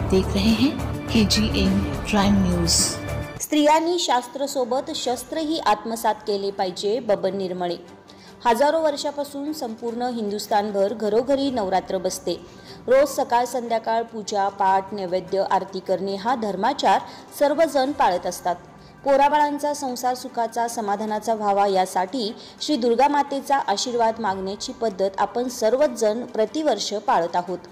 आप देख रहे हैं KGN प्राइम न्यूज। स्त्रियांनी शास्त्रसोबत शस्त्रही आत्मसात केले पाहिजे। बबन निर्मळे। हजारो वर्षापासून संपूर्ण हिंदुस्थानभर घरोघरी नवरात्र बसते। रोज सकाळ संध्याकाळ पूजा पाठ नैवेद्य आरती करणे हा धर्माचार सर्वजण पाळत असतात। पोराबाळांचा संसार सुखाचा समाधानाचा व्हावा यासाठी श्री दुर्गा मातेचा आशीर्वाद मागण्याची पद्धत आपण सर्वच जण प्रतिवर्ष पाळत आहोत।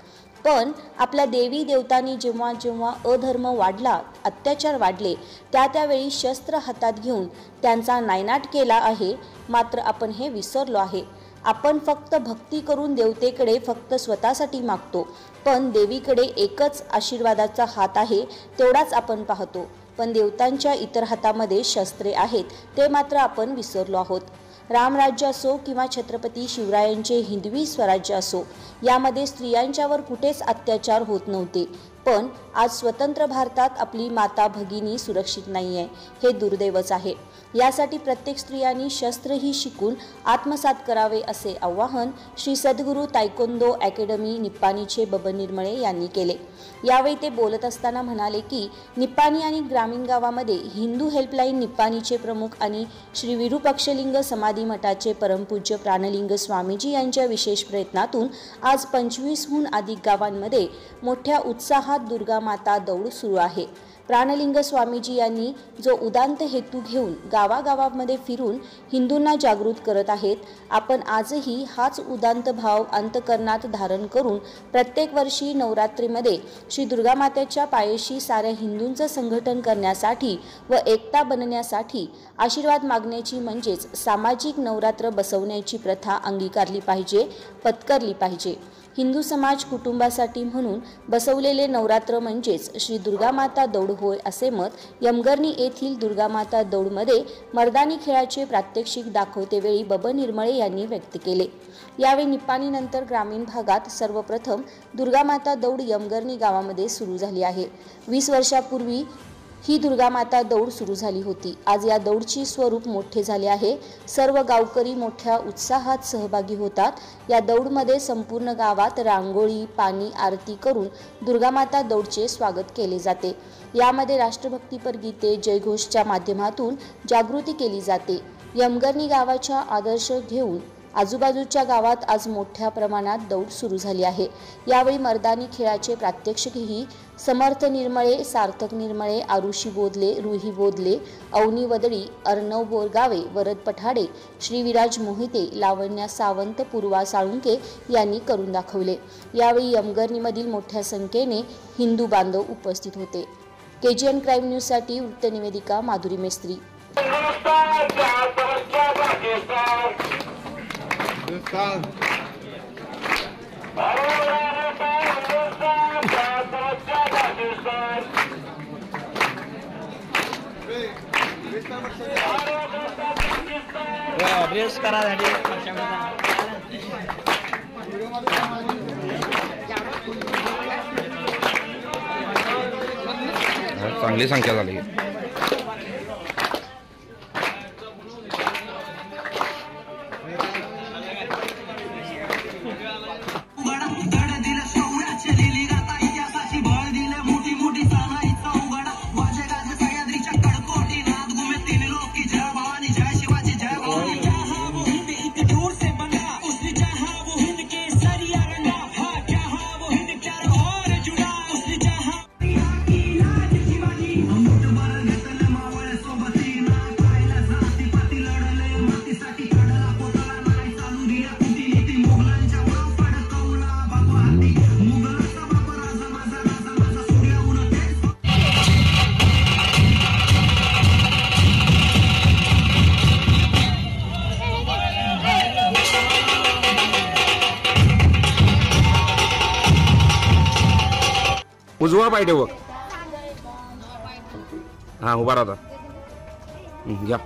पण आपल्या देवी देवतांनी जेव्हा जेव्हा अधर्म वाढला अत्याचार वाढले त्यावेळी शस्त्र हातात घेऊन त्यांचा नायनाट केला आहे। मात्र आपण हे विसरलो आहे। आपण फक्त भक्ती करून देवतेकडे फक्त स्वतःसाठी मागतो, पण देवीकडे एकच आशीर्वादाचा हात आहे तेवढाच आपण पाहतो। पण देवतांच्या इतर हातामध्ये शस्त्रे आहेत ते मात्र आपण विसरलो आहोत। रामराज्य असो किंवा छत्रपती शिवरायांचे हिंदवी स्वराज्य असो, यामध्ये स्त्रियांच्यावर कुठेच अत्याचार होत नव्हते। पण आज स्वतंत्र भारतात आपली माता भगिनी सुरक्षित नाहीये, हे दुर्दैवच आहे। यासाठी प्रत्येक स्त्रियांनी शस्त्रही शिकून आत्मसात करावे असे आवाहन श्री सद्गुरू तायकोंदो अकॅडमी निप्पाणीचे बबन निर्मळे यांनी केले। यावेळी ते बोलत असताना म्हणाले की निप्पाणी आणि ग्रामीण गावामध्ये हिंदू हेल्पलाईन निप्पाणीचे प्रमुख आणि श्री विरूपाक्षलिंग समाधी मठाचे परमपूज्य प्राणलिंग स्वामीजी यांच्या विशेष प्रयत्नातून आज 25हून अधिक गावांमध्ये मोठ्या उत्साहात दुर्गा माता दौड सुरू आहे। प्राणलिंग स्वामीजी यांनी जो उदांत हेतू घेऊन गावागावांमध्ये फिरून हिंदूंना जागृत करत आहेत, आपण आजही हाच उदांत भाव अंतकरणात धारण करून प्रत्येक वर्षी नवरात्रीमध्ये श्री दुर्गा मातेच्या पायाशी साऱ्या हिंदूंचं संघटन करण्यासाठी व एकता बनण्यासाठी आशीर्वाद मागण्याची म्हणजेच सामाजिक नवरात्र बसवण्याची प्रथा अंगीकारली पाहिजे, पत्करली पाहिजे। हिंदू समाज कुटुंबासाठी म्हणून बसवलेले नवरात्र म्हणजेच श्री दुर्गा माता दौड होय असे मत यमगर्णी येथील दुर्गा माता दौडमध्ये मर्दानी खेळाचे प्रात्यक्षिक दाखवतेवेळी बबन निर्मळे यांनी व्यक्त केले। यावेळी निप्पाणीनंतर ग्रामीण भागात सर्वप्रथम दुर्गा माता दौड यमगर्णी गावामध्ये सुरू झाली आहे। 20 वर्षापूर्वी ही दुर्गा माता दौड सुरू झाली होती। आज या दौडचे स्वरूप मोठे झाले आहे। सर्व गावकरी मोठ्या उत्साहात सहभागी होतात। या दौडमध्ये संपूर्ण गावात रांगोळी पाणी आरती करून दुर्गा माता दौडचे स्वागत केले जाते। यामध्ये राष्ट्रभक्तीपर गीते जयघोषच्या माध्यमातून जागृती केली जाते। यमगर्णी गावाचा आदर्श घेऊन आजूबाजूच्या गावात आज मोठ्या प्रमाणात दौड सुरू झाली आहे। यावेळी मर्दानी खेळाचे प्रात्यक्षिकही समर्थ निर्मळे, सार्थक निर्मळे, आरुषी बोधले, रुही बोधले, अवनी वदळी, अर्णव बोरगावे, वरद पठाडे, श्रीविराज मोहिते, लावण्या सावंत, पूर्वा साळुंके यांनी करून दाखवले। यावेळी यमगर्णीमधील मोठ्या संख्येने हिंदू बांधव उपस्थित होते। KGN क्राईम न्यूजसाठी वृत्तनिवेदिका माधुरी मेस्त्री। चांगली संख्या झाली। उजवा पाय ठेव। हा उभा राहा। घ्या।